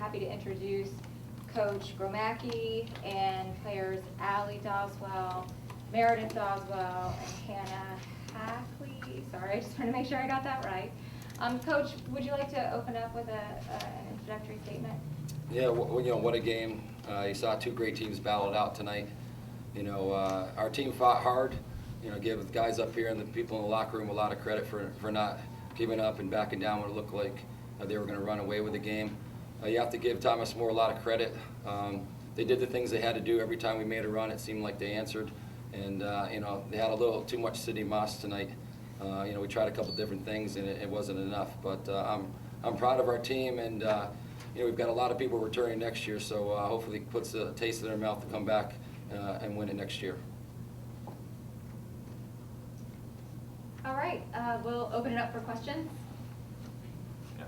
happy to introduce Coach Gromacki and players Allie Doswell, Meredith Doswell, and Hannah Hackley. Sorry, I just want to make sure I got that right. Coach, would you like to open up with an introductory statement? Yeah, what a game. You saw two great teams battle it out tonight. Our team fought hard. Give the guys up here and the people in the locker room a lot of credit for not giving up and backing down when it looked like they were going to run away with the game. You have to give Thomas More a lot of credit. They did the things they had to do every time we made a run. It seemed like they answered. And, they had a little too much city moss tonight. We tried a couple different things and it wasn't enough. But I'm proud of our team, and we've got a lot of people returning next year, so hopefully it puts a taste in their mouth to come back and win it next year. All right, we'll open it up for questions.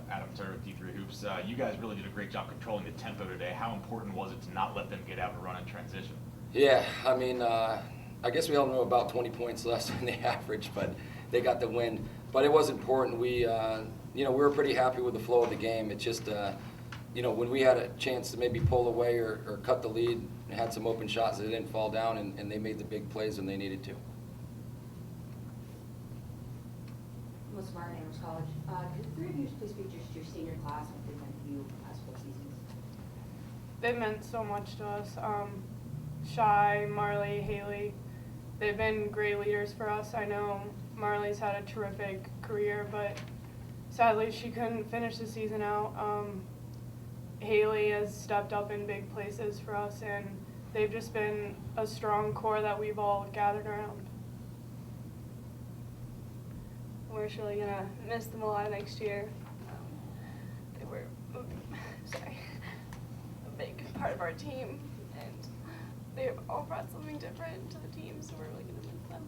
Adam Turner with D3 Hoops. You guys really did a great job controlling the tempo today. How important was it to not let them get out and run in transition? Yeah, I guess we all know about 20 points less than the average, but they got the win. But it was important. We were pretty happy with the flow of the game. It just, when we had a chance to maybe pull away or cut the lead, and had some open shots, they didn't fall down, and they made the big plays when they needed to. Melissa Martin, Amherst College. Could the three of you please speak just to your senior class and what they've meant to you past 4 seasons? They've meant so much to us. Shy, Marley, Haley, they've been great leaders for us. I know Marley's had a terrific career, but sadly she couldn't finish the season out. Haley has stepped up in big places for us, and they've just been a strong core that we've all gathered around. We're surely going to miss them a lot next year. They were, a big part of our team, and they've all brought something different to the team, so we're really going to miss them.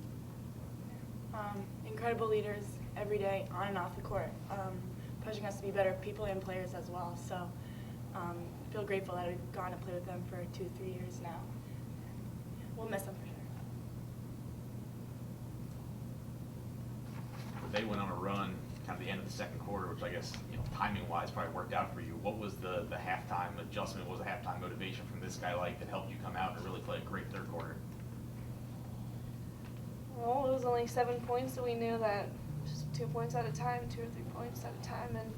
Incredible leaders every day, on and off the court, pushing us to be better people and players as well. So I feel grateful that we've gone to play with them for 2-3 years now. We'll miss them for sure. They went on a run kind of the end of the second quarter, which I guess, timing-wise probably worked out for you. What was the halftime adjustment, what was the halftime motivation from this guy like that helped you come out and really play a great third quarter? Well, it was only 7 points, so we knew that just 2 points at a time, 2 or 3 points at a time, and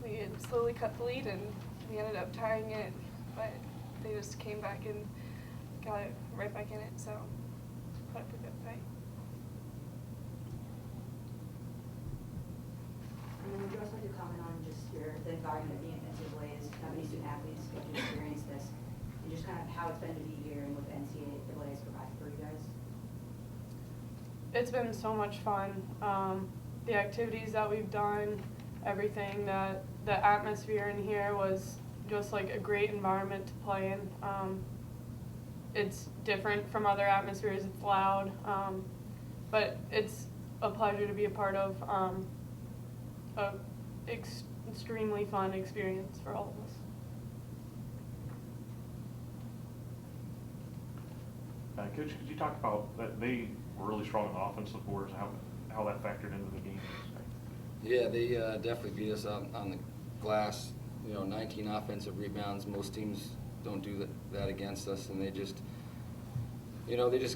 we had slowly cut the lead, and we ended up tying it, but they just came back and got it right back in it, so put up a good fight. And then would you also like to comment on just the environment of the NCAA is how many student athletes get to experience this, and just kind of how it's been to be here and what the NCAA has provided for you guys? It's been so much fun. The activities that we've done, everything, that the atmosphere in here was just like a great environment to play in. It's different from other atmospheres, it's loud, but it's a pleasure to be a part of an extremely fun experience for all of us. Coach, could you talk about that they were really strong on the offensive boards and how that factored into the game? Yeah, they definitely beat us out on the glass. 19 offensive rebounds. Most teams don't do that against us, and they just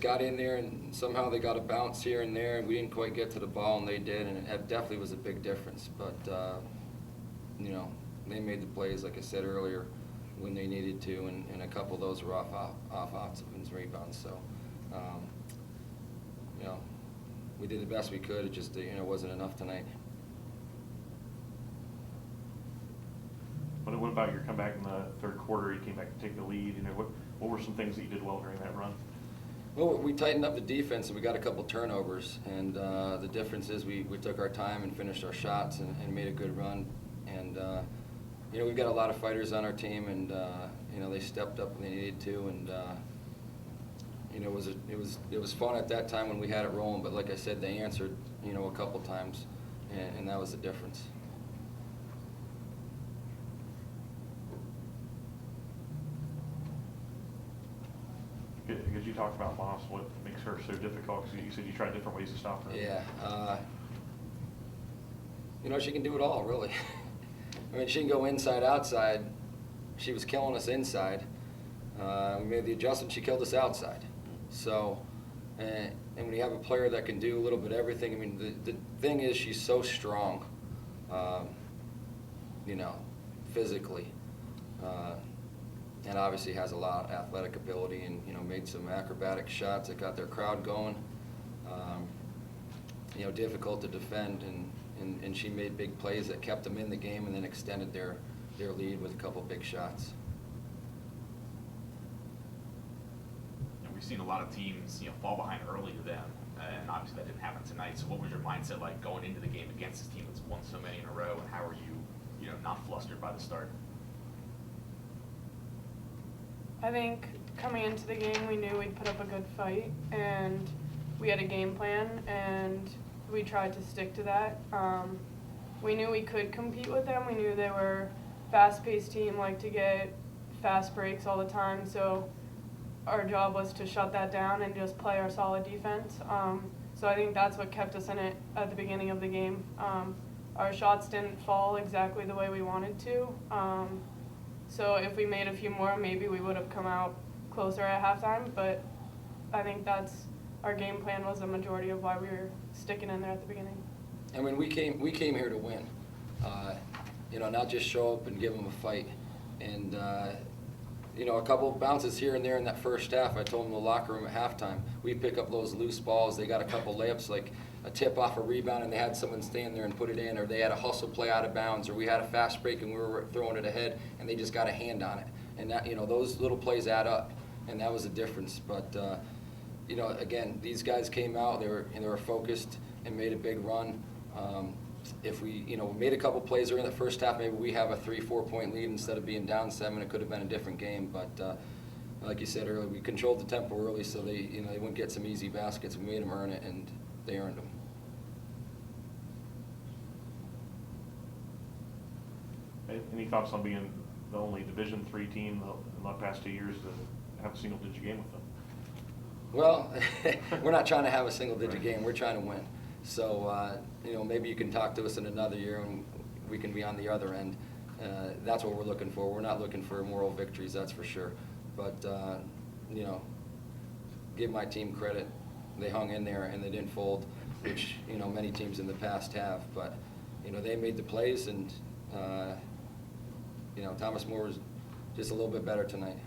got in there, and somehow they got a bounce here and there, and we didn't quite get to the ball, and they did, and it definitely was a big difference. But they made the plays, like I said earlier, when they needed to, and a couple of those were off offensive rebounds. So, we did the best we could. It just wasn't enough tonight. What about your comeback in the third quarter? You came back to take the lead. What were some things that you did well during that run? Well, we tightened up the defense, and we got a couple turnovers. And the difference is we took our time and finished our shots and made a good run. And we've got a lot of fighters on our team, and they stepped up when they needed to. And it was fun at that time when we had it rolling. But like I said, they answered a couple times, and that was the difference. Because you talked about Moss, what makes her so difficult? Because you said you tried different ways to stop her. Yeah. She can do it all, really. I mean, she can go inside, outside, she was killing us inside. We made the adjustment, she killed us outside. So, and when you have a player that can do a little bit of everything, I mean, the thing is she's so strong, you know, physically. And obviously has a lot of athletic ability and, you know, made some acrobatic shots that got their crowd going. You know, difficult to defend, and she made big plays that kept them in the game and then extended their lead with a couple big shots. And we've seen a lot of teams, fall behind early to them, and obviously that didn't happen tonight. So what was your mindset like going into the game against this team that's won so many in a row, and how are you, not flustered by the start? I think coming into the game, we knew we'd put up a good fight, and we had a game plan, and we tried to stick to that. We knew we could compete with them. We knew they were a fast-paced team, like to get fast breaks all the time, so our job was to shut that down and just play our solid defense. So I think that's what kept us in it at the beginning of the game. Our shots didn't fall exactly the way we wanted to. So if we made a few more, maybe we would have come out closer at halftime, but I think our game plan was the majority of why we were sticking in there at the beginning. I mean, we came here to win, not just show up and give them a fight. And, a couple of bounces here and there in that first half. I told them in the locker room at halftime, we pick up those loose balls. They got a couple layups, like a tip off a rebound, and they had someone stand there and put it in, or they had a hustle play out of bounds, or we had a fast break and we were throwing it ahead, and they just got a hand on it. And that, those little plays add up, and that was the difference. But, again, these guys came out, they were focused and made a big run. If we, made a couple plays during the first half, maybe we have a 3-4 point lead instead of being down 7. It could have been a different game. But like you said earlier, we controlled the tempo early, so they wouldn't get some easy baskets. We made them earn it, and they earned them. Any thoughts on being the only Division III team in the past 2 years to have a single-digit game with them? Well, we're not trying to have a single-digit game. We're trying to win. So, maybe you can talk to us in another year and we can be on the other end. That's what we're looking for. We're not looking for moral victories, that's for sure. But, give my team credit. They hung in there and they didn't fold, which, many teams in the past have. But, they made the plays, and, Thomas More was just a little bit better tonight.